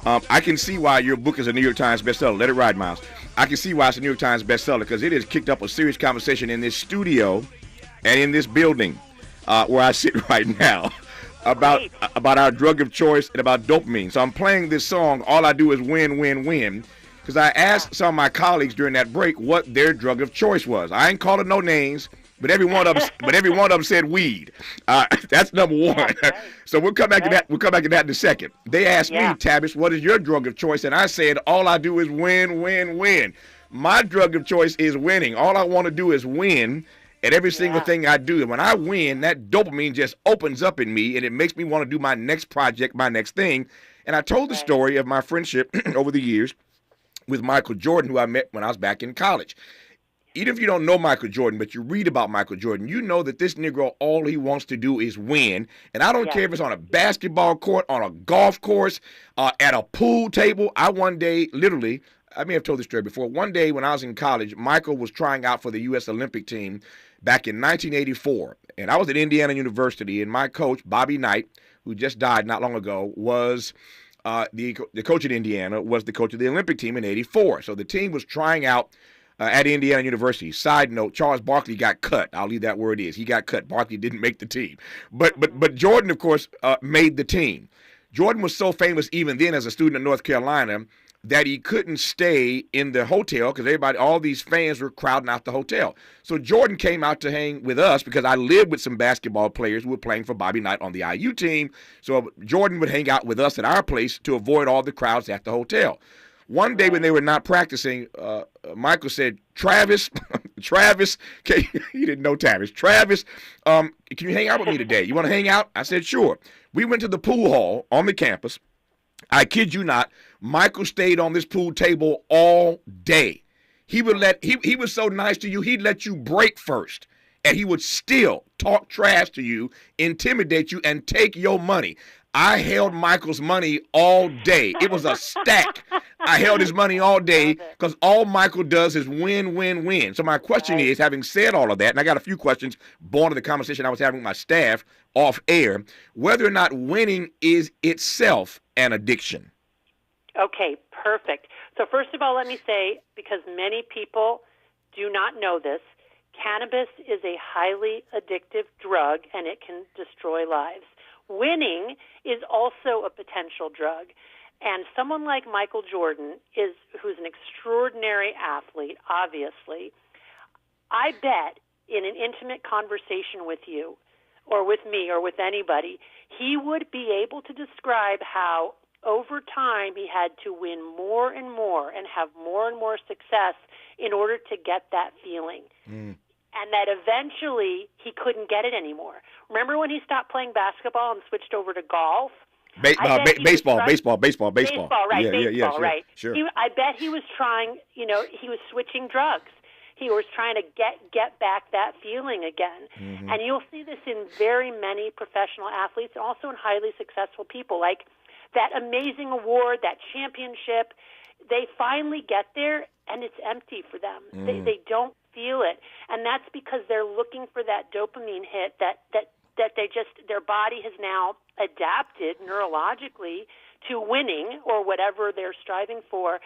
I can see why your book is a New York Times bestseller. Let it ride, Miles. I can see why it's a New York Times bestseller because it has kicked up a serious conversation in this studio and in this building where I sit right now about our drug of choice and about dopamine. So I'm playing this song, All I Do Is Win, Win, Win, because I asked some of my colleagues during that break what their drug of choice was. I ain't calling no names. But every one of them said weed. That's number one. So we'll come back to that. We'll come back to that in a second. They asked me, Tavis, what is your drug of choice? And I said, all I do is win, win, win. My drug of choice is winning. All I want to do is win at every single thing I do. And when I win, that dopamine just opens up in me, and it makes me want to do my next project, my next thing. And I told the story of my friendship over the years with Michael Jordan, who I met when I was back in college. Even if you don't know Michael Jordan, but you read about Michael Jordan, you know that this Negro, all he wants to do is win. And I don't care if it's on a basketball court, on a golf course, at a pool table. I one day, literally, I may have told this story before. One day when I was in college, Michael was trying out for the U.S. Olympic team back in 1984. And I was at Indiana University, and my coach, Bobby Knight, who just died not long ago, was the coach at Indiana, was the coach of the Olympic team in 84. So the team was trying out at Indiana University. Side note, Charles Barkley got cut. I'll leave that where it is. He got cut. Barkley didn't make the team. But Jordan, of course, made the team. Jordan was so famous even then as a student in North Carolina that he couldn't stay in the hotel because all these fans were crowding out the hotel. So Jordan came out to hang with us because I lived with some basketball players who were playing for Bobby Knight on the IU team. So Jordan would hang out with us at our place to avoid all the crowds at the hotel. One day when they were not practicing, Michael said, Travis, he didn't know Tavis. Travis, can you hang out with me today? You want to hang out? I said, sure. We went to the pool hall on the campus. I kid you not, Michael stayed on this pool table all day. He was so nice to you, he'd let you break first. And he would still talk trash to you, intimidate you, and take your money. I held Michael's money all day. It was a stack. I held his money all day because all Michael does is win, win, win. So my question is, having said all of that, and I got a few questions born of the conversation I was having with my staff off air, whether or not winning is itself an addiction. Okay, perfect. So first of all, let me say, because many people do not know this, cannabis is a highly addictive drug, and it can destroy lives. Winning is also a potential drug. And someone like Michael Jordan, who's an extraordinary athlete, obviously, I bet in an intimate conversation with you or with me or with anybody, he would be able to describe how over time he had to win more and have more and more success in order to get that feeling. And that eventually he couldn't get it anymore. Remember when he stopped playing basketball and switched over to golf? Baseball, right? Baseball, Yeah, right. Sure. I bet he was trying, he was switching drugs. He was trying to get back that feeling again. Mm-hmm. And you'll see this in very many professional athletes and also in highly successful people. Like that amazing award, that championship, they finally get there and it's empty for them. They don't feel it. And that's because they're looking for that dopamine hit that their body has now adapted neurologically to winning or whatever they're striving for,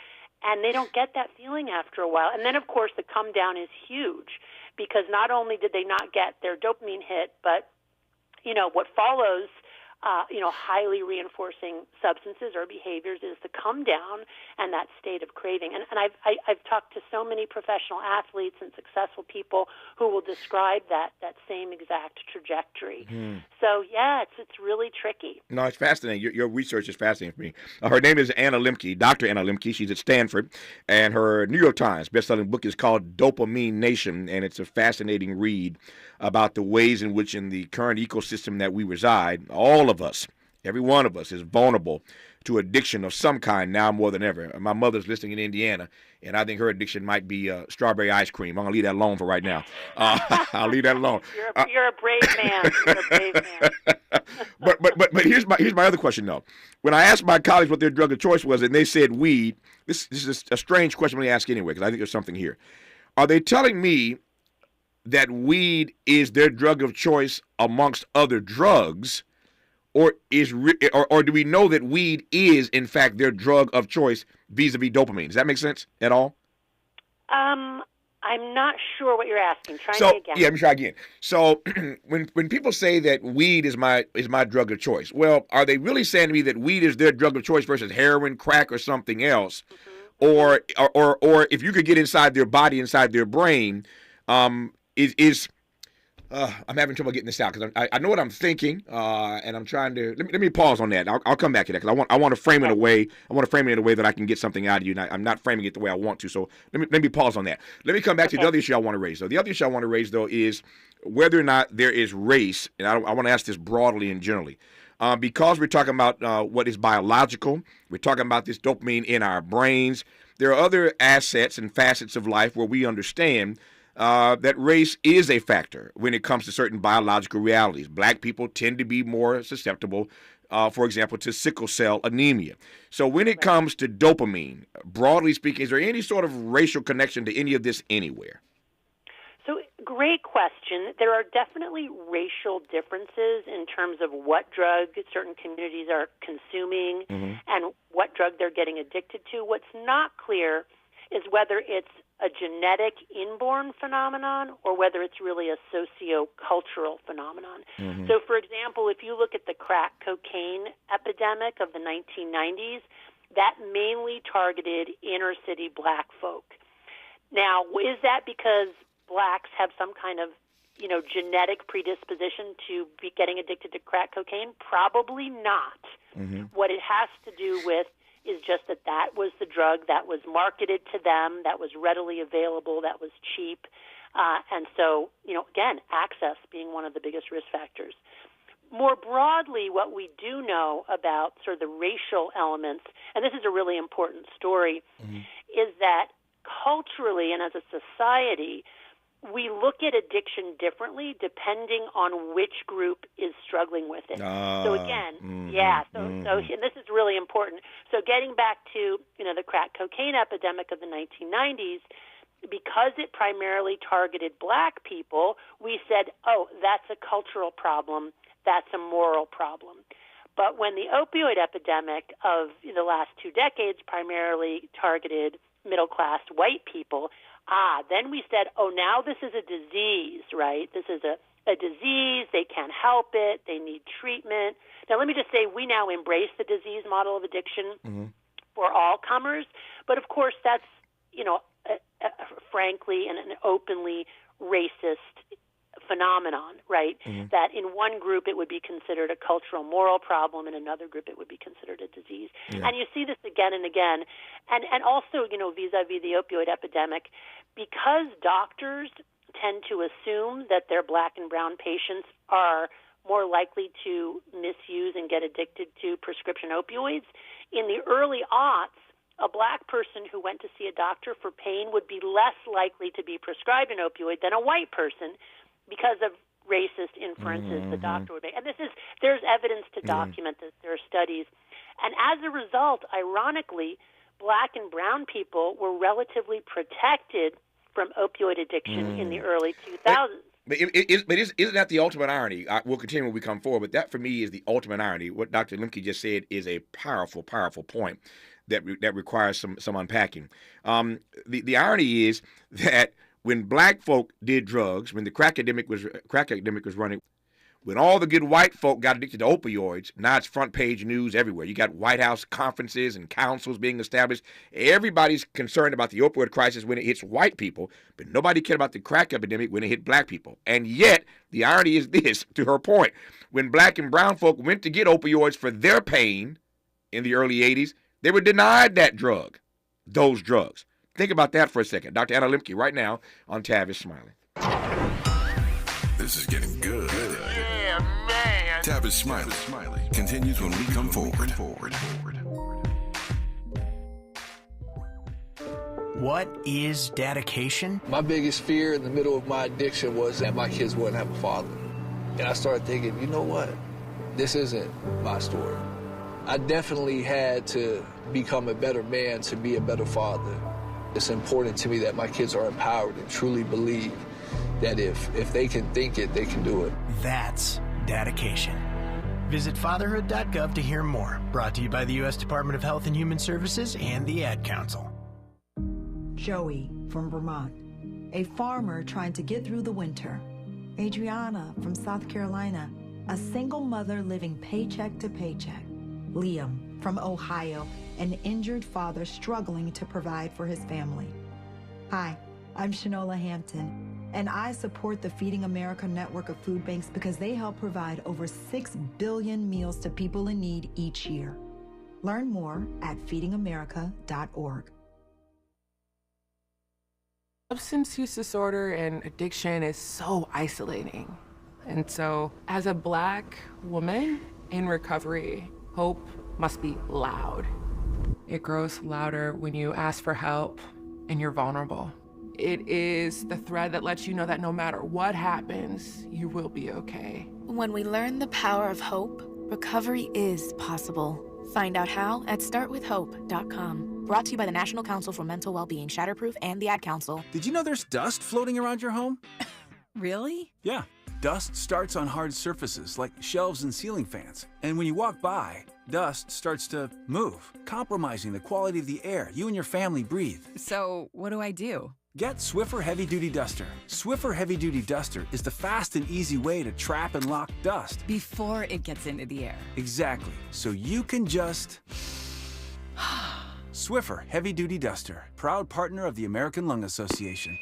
and they don't get that feeling after a while. And then, of course, the come down is huge because not only did they not get their dopamine hit, but, what follows highly reinforcing substances or behaviors is the come down and that state of craving. And I've talked to so many professional athletes and successful people who will describe that same exact trajectory. So yeah, it's really tricky. No, it's fascinating. Your research is fascinating for me. Her name is Anna Lemke, Dr. Anna Lemke. She's at Stanford, and her New York Times bestselling book is called Dopamine Nation, and it's a fascinating read about the ways in which in the current ecosystem that we reside, all of us, every one of us is vulnerable to addiction of some kind now more than ever. My mother's listening in Indiana, and I think her addiction might be strawberry ice cream. I'm going to leave that alone for right now. I'll leave that alone. You're a brave man. You're a brave man. But here's my other question, though. When I asked my colleagues what their drug of choice was, and they said weed, this is a strange question to ask anyway, because I think there's something here. Are they telling me that weed is their drug of choice amongst other drugs, or do we know that weed is in fact their drug of choice vis-a-vis dopamine? Does that make sense at all? I'm not sure what you're asking. Try me again. Yeah, let me try again. So when people say that weed is my drug of choice, well, are they really saying to me that weed is their drug of choice versus heroin, crack, or something else? Or if you could get inside their body, inside their brain, I'm having trouble getting this out because I know what I'm thinking, and I'm trying to. Let me pause on that. I'll come back to that because I want to frame it in a way. I want to frame it in a way that I can get something out of you. And I'm not framing it the way I want to. So let me pause on that. Let me come back to the other issue I want to raise. So the other issue I want to raise though is whether or not there is race, and I want to ask this broadly and generally. Because we're talking about what is biological, we're talking about this dopamine in our brains. There are other assets and facets of life where we understand that race is a factor when it comes to certain biological realities. Black people tend to be more susceptible, for example, to sickle cell anemia. So when it comes to dopamine, broadly speaking, is there any sort of racial connection to any of this anywhere? So, great question. There are definitely racial differences in terms of what drug certain communities are consuming and what drug they're getting addicted to. What's not clear is whether it's a genetic inborn phenomenon or whether it's really a socio-cultural phenomenon. So, for example, if you look at the crack cocaine epidemic of the 1990s, that mainly targeted inner-city black folk. Now, is that because blacks have some kind of, genetic predisposition to be getting addicted to crack cocaine? Probably not. What it has to do with is just that was the drug that was marketed to them, that was readily available, that was cheap. And so, again, access being one of the biggest risk factors. More broadly, what we do know about sort of the racial elements, and this is a really important story, is that culturally and as a society, we look at addiction differently depending on which group is struggling with it. So again, and this is really important. So getting back to, the crack cocaine epidemic of the 1990s, because it primarily targeted black people, we said, oh, that's a cultural problem, that's a moral problem. But when the opioid epidemic of the last 2 decades primarily targeted middle-class white people, then we said, oh, now this is a disease, right? This is a disease. They can't help it. They need treatment. Now, let me just say, we now embrace the disease model of addiction for all comers. But, of course, that's, frankly and an openly racist phenomenon, right? That in one group it would be considered a cultural moral problem, in another group it would be considered a disease. And you see this again and again. And also, vis-a-vis the opioid epidemic, because doctors tend to assume that their black and brown patients are more likely to misuse and get addicted to prescription opioids, in the early aughts, a black person who went to see a doctor for pain would be less likely to be prescribed an opioid than a white person, because of racist inferences the doctor would make. And there's evidence to document this. There are studies. And as a result, ironically, black and brown people were relatively protected from opioid addiction in the early 2000s. But isn't that the ultimate irony? We'll continue when we come forward, but that for me is the ultimate irony. What Dr. Lemke just said is a powerful, powerful point that requires some unpacking. The irony is that when black folk did drugs, when the crack epidemic was running, when all the good white folk got addicted to opioids, now it's front page news everywhere. You got White House conferences and councils being established. Everybody's concerned about the opioid crisis when it hits white people, but nobody cared about the crack epidemic when it hit black people. And yet, the irony is this, to her point, when black and brown folk went to get opioids for their pain in the early 80s, they were denied those drugs. Think about that for a second. Dr. Anna Lemke right now on Tavis Smiley. This is getting good. Yeah, man. Tavis Smiley continues when we come forward. What is dedication? My biggest fear in the middle of my addiction was that my kids wouldn't have a father. And I started thinking, you know what? This isn't my story. I definitely had to become a better man to be a better father. It's important to me that my kids are empowered and truly believe that if they can think it, they can do it. That's dedication. Visit fatherhood.gov to hear more. Brought to you by the U.S. Department of Health and Human Services and the Ad Council. Joey from Vermont, a farmer trying to get through the winter. Adriana from South Carolina, a single mother living paycheck to paycheck. Liam from Ohio, an injured father struggling to provide for his family. Hi, I'm Shanola Hampton, and I support the Feeding America network of food banks because they help provide over 6 billion meals to people in need each year. Learn more at feedingamerica.org. Substance use disorder and addiction is so isolating. And so, as a Black woman in recovery, hope must be loud. It grows louder when you ask for help and you're vulnerable. It is the thread that lets you know that no matter what happens, you will be okay. When we learn the power of hope, recovery is possible. Find out how at startwithhope.com. Brought to you by the National Council for Mental Wellbeing, Shatterproof, and the Ad Council. Did you know there's dust floating around your home? Really? Yeah. Dust starts on hard surfaces like shelves and ceiling fans. And when you walk by, dust starts to move, compromising the quality of the air you and your family breathe. So, what do I do? Get Swiffer Heavy Duty Duster. Swiffer Heavy Duty Duster is the fast and easy way to trap and lock dust. Before it gets into the air. Exactly. So you can just... Swiffer Heavy Duty Duster, proud partner of the American Lung Association.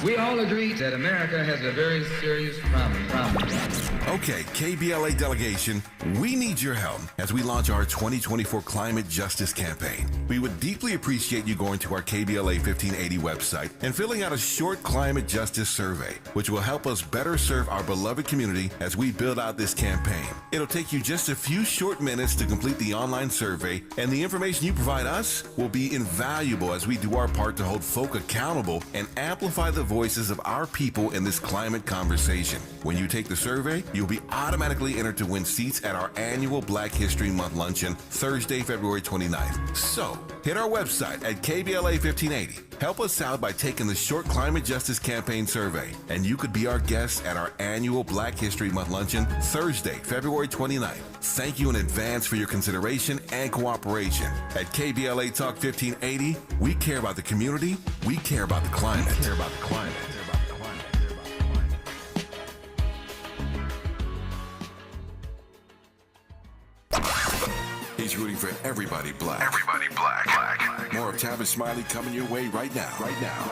We all agree that America has a very serious problem. Okay, KBLA delegation, we need your help as we launch our 2024 Climate Justice Campaign. We would deeply appreciate you going to our KBLA 1580 website and filling out a short climate justice survey, which will help us better serve our beloved community as we build out this campaign. It'll take you just a few short minutes to complete the online survey, and the information you provide us will be invaluable as we do our part to hold folk accountable and amplify the voices of our people in this climate conversation. When you take the survey, you'll be automatically entered to win seats at our annual Black History Month luncheon, Thursday, February 29th. So, hit our website at KBLA 1580. Help us out by taking the short Climate Justice Campaign survey, and you could be our guest at our annual Black History Month luncheon, Thursday, February 29th. Thank you in advance for your consideration and cooperation. At KBLA Talk 1580, we care about the community, we care about the climate. We care about the climate. He's rooting for everybody black. Everybody black. More of Tavis Smiley coming your way right now.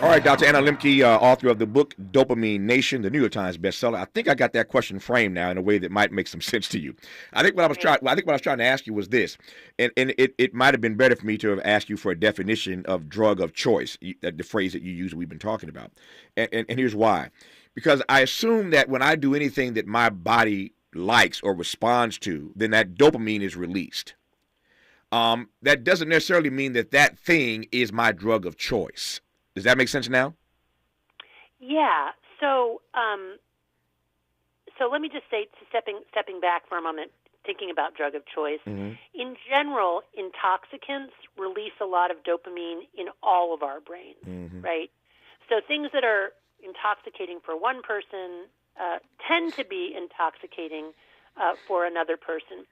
All right, Dr. Anna Lemke, author of the book Dopamine Nation, the New York Times bestseller. I think I got that question framed now in a way that might make some sense to you. I think what I was trying to ask you was this, and it might have been better for me to have asked you for a definition of drug of choice, the phrase that you use we've been talking about. And here's why. Because I assume that when I do anything that my body likes or responds to, then that dopamine is released. That doesn't necessarily mean that thing is my drug of choice. Does that make sense now? Yeah. So let me just say, stepping back for a moment, thinking about drug of choice. Mm-hmm. In general, intoxicants release a lot of dopamine in all of our brains, Mm-hmm. right? So things that are intoxicating for one person tend to be intoxicating for another person.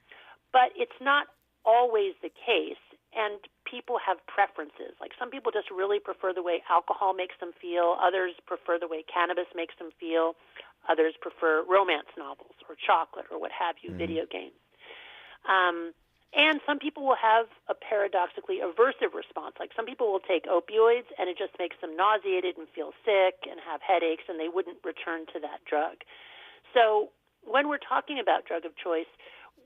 But it's not always the case, and people have preferences. Like some people just really prefer the way alcohol makes them feel. Others prefer the way cannabis makes them feel. Others prefer romance novels or chocolate or what have you, video games. And some people will have a paradoxically aversive response. Like some people will take opioids and it just makes them nauseated and feel sick and have headaches, and they wouldn't return to that drug. So when we're talking about drug of choice,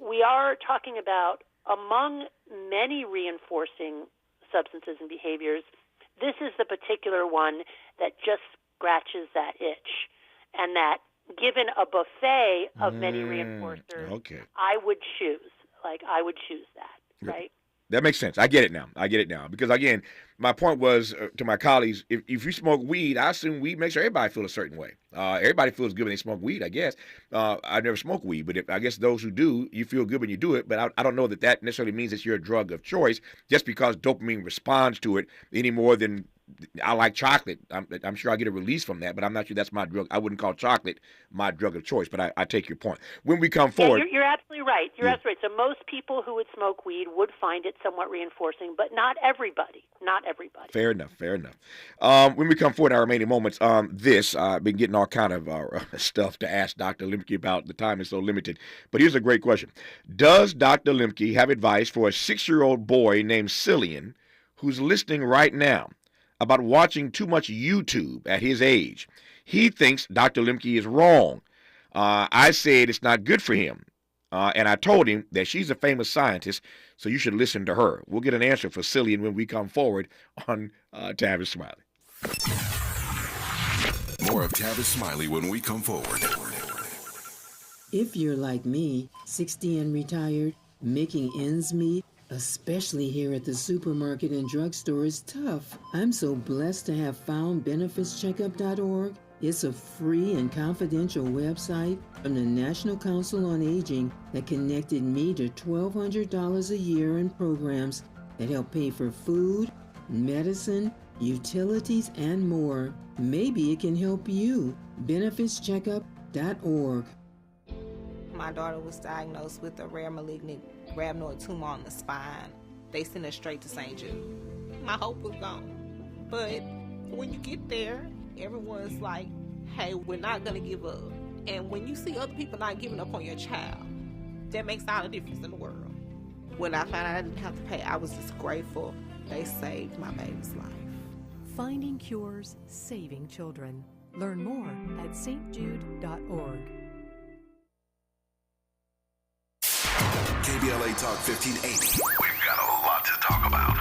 we are talking about, among many reinforcing substances and behaviors, this is the particular one that just scratches that itch. And that, given a buffet of many reinforcers, I would choose that, right? That makes sense. I get it now. Because, again, my point was to my colleagues, if you smoke weed, I assume weed makes everybody feel a certain way. Everybody feels good when they smoke weed, I guess. I never smoked weed, but I guess those who do, you feel good when you do it. But I don't know that necessarily means it's your drug of choice just because dopamine responds to it any more than I like chocolate. I'm sure I get a release from that, but I'm not sure that's my drug. I wouldn't call chocolate my drug of choice, but I take your point. When we come forward... Yeah, you're absolutely right. You're absolutely right. So most people who would smoke weed would find it somewhat reinforcing, but not everybody. Not everybody. Fair enough. When we come forward in our remaining moments, I've been getting all kind of stuff to ask Dr. Lemke about. The time is so limited. But here's a great question. Does Dr. Lemke have advice for a 6-year-old boy named Cillian who's listening right now about watching too much YouTube at his age? He thinks Dr. Lemke is wrong. I said it's not good for him. And I told him that she's a famous scientist, so you should listen to her. We'll get an answer for Cillian when we come forward on Tavis Smiley. More of Tavis Smiley when we come forward. If you're like me, 60 and retired, making ends meet, especially here at the supermarket and drugstore, is tough. I'm so blessed to have found benefitscheckup.org. It's a free and confidential website from the National Council on Aging that connected me to $1,200 a year in programs that help pay for food, medicine, utilities, and more. Maybe it can help you. benefitscheckup.org. My daughter was diagnosed with a rare malignant rhabdoid tumor on the spine. They sent her straight to St. Jude. My hope was gone. But when you get there, everyone's like, hey, we're not going to give up. And when you see other people not giving up on your child, that makes all the difference in the world. When I found out I didn't have to pay, I was just grateful. They saved my baby's life. Finding cures, saving children. Learn more at stjude.org. KBLA Talk 1580. We've got a lot to talk about.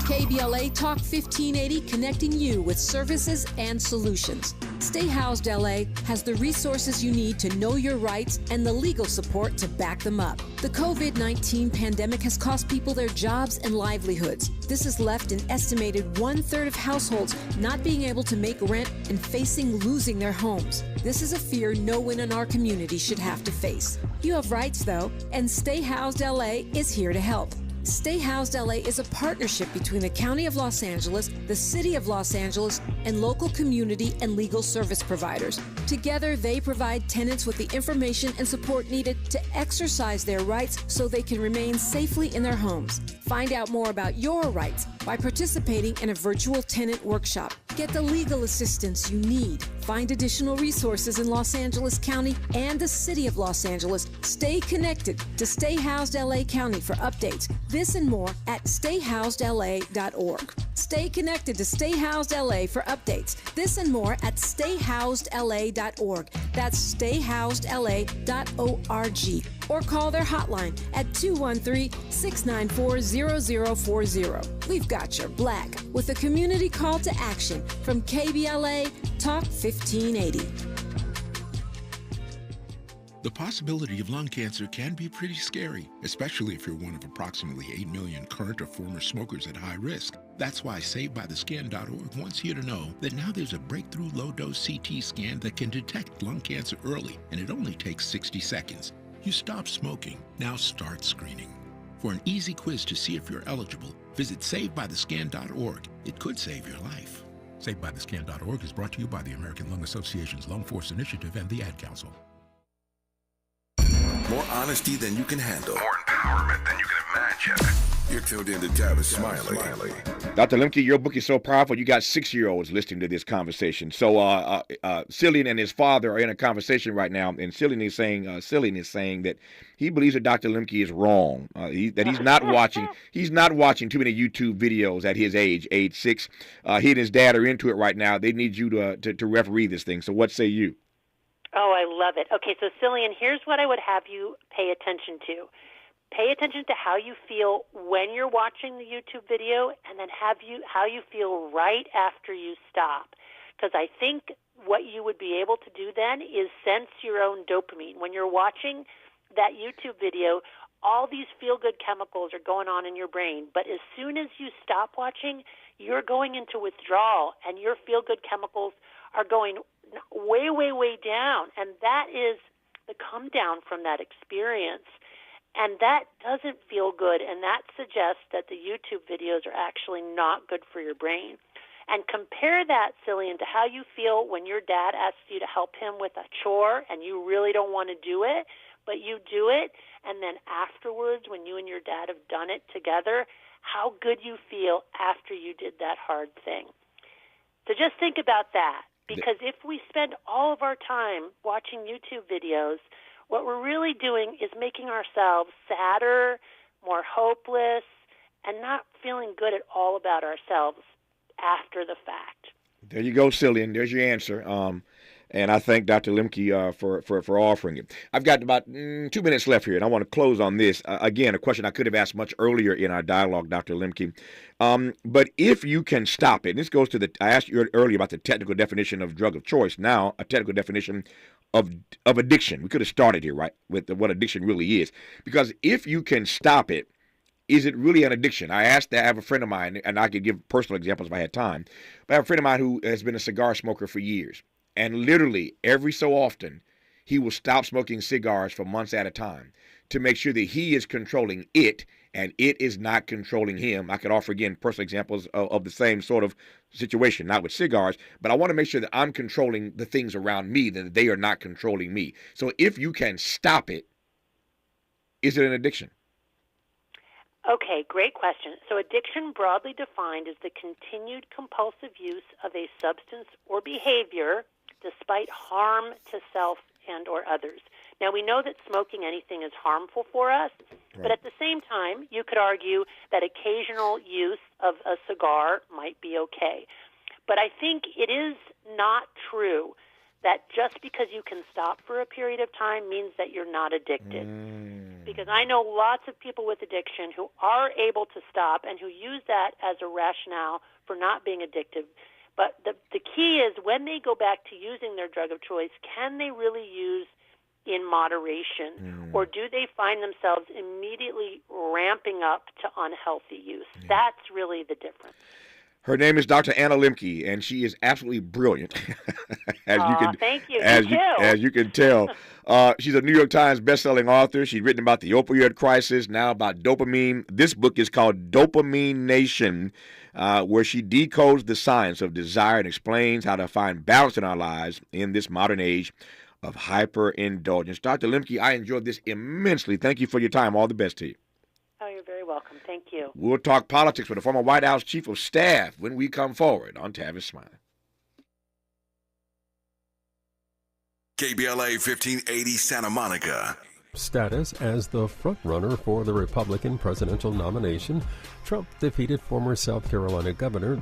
KBLA Talk 1580, connecting you with services and solutions. Stay Housed LA has the resources you need to know your rights and the legal support to back them up. The COVID-19 pandemic has cost people their jobs and livelihoods. This has left an estimated 1/3 of households not being able to make rent and facing losing their homes. This is a fear no one in our community should have to face. You have rights, though, and Stay Housed LA is here to help. Stay Housed LA is a partnership between the County of Los Angeles, the City of Los Angeles, and local community and legal service providers. Together, they provide tenants with the information and support needed to exercise their rights so they can remain safely in their homes. Find out more about your rights by participating in a virtual tenant workshop. Get the legal assistance you need. Find additional resources in Los Angeles County and the City of Los Angeles. Stay connected to Stay Housed LA County for updates. This and more at stayhousedla.org. Stay connected to Stay Housed LA for updates. This and more at stayhousedla.org. That's stayhousedla.org. Or call their hotline at 213-694-0040. We've got your black with a community call to action from KBLA Talk 1580. The possibility of lung cancer can be pretty scary, especially if you're one of approximately 8 million current or former smokers at high risk. That's why SaveByTheScan.org wants you to know that now there's a breakthrough low-dose CT scan that can detect lung cancer early, and it only takes 60 seconds. You stop smoking, now start screening. For an easy quiz to see if you're eligible, visit SaveByTheScan.org. It could save your life. SaveByTheScan.org is brought to you by the American Lung Association's Lung Force Initiative and the Ad Council. More honesty than you can handle. More empowerment than you can imagine. You're tuned in to Tavis Smiley. Dr. Lemke, your book is so powerful, you got 6-year-olds listening to this conversation. So Cillian and his father are in a conversation right now, and Cillian is saying that he believes that Dr. Lemke is wrong, that he's not watching too many YouTube videos at his age 6. He and his dad are into it right now. They need you to referee this thing. So what say you? Oh, I love it. Okay, so Cillian, here's what I would have you pay attention to. Pay attention to how you feel when you're watching the YouTube video, and then how you feel right after you stop. Because I think what you would be able to do then is sense your own dopamine. When you're watching that YouTube video, all these feel-good chemicals are going on in your brain. But as soon as you stop watching, you're going into withdrawal, and your feel-good chemicals are going way, way, way down. And that is the come down from that experience. And that doesn't feel good, and that suggests that the YouTube videos are actually not good for your brain. And compare that, Cillian, to how you feel when your dad asks you to help him with a chore and you really don't want to do it, but you do it, and then afterwards, when you and your dad have done it together, how good you feel after you did that hard thing. So just think about that, because if we spend all of our time watching YouTube videos, what we're really doing is making ourselves sadder, more hopeless, and not feeling good at all about ourselves after the fact. There you go, Cillian. There's your answer. And I thank Dr. Lemke for offering it. I've got about 2 minutes left here, and I want to close on this. Again, a question I could have asked much earlier in our dialogue, Dr. Lemke. But if you can stop it, and this goes to I asked you earlier about the technical definition of drug of choice. Now, a technical definition of addiction. We could have started here, right, with what addiction really is. Because if you can stop it, is it really an addiction? I have a friend of mine, and I could give personal examples if I had time, but I have a friend of mine who has been a cigar smoker for years. And literally every so often, he will stop smoking cigars for months at a time to make sure that he is controlling it and it is not controlling him. I could offer, again, personal examples of the same sort of situation, not with cigars, but I want to make sure that I'm controlling the things around me, that they are not controlling me. So if you can stop it, is it an addiction? Okay, great question. So addiction, broadly defined, is the continued compulsive use of a substance or behavior despite harm to self and or others. Now, we know that smoking anything is harmful for us, but at the same time, you could argue that occasional use of a cigar might be okay. But I think it is not true that just because you can stop for a period of time means that you're not addicted. because I know lots of people with addiction who are able to stop and who use that as a rationale for not being addictive. But the key is when they go back to using their drug of choice, can they really use in moderation, or do they find themselves immediately ramping up to unhealthy use? That's really the difference. Her name is Dr. Anna Lemke, and she is absolutely brilliant. Thank you. As you can tell. She's a New York Times bestselling author. She's written about the opioid crisis, now about dopamine. This book is called Dopamine Nation, where she decodes the science of desire and explains how to find balance in our lives in this modern age of hyperindulgence. Dr. Lemke, I enjoyed this immensely. Thank you for your time. All the best to you. Oh, you're very welcome. Thank you. We'll talk politics with the former White House Chief of Staff when we come forward on Tavis Smiley. KBLA 1580 Santa Monica. Status as the frontrunner for the Republican presidential nomination, Trump defeated former South Carolina Governor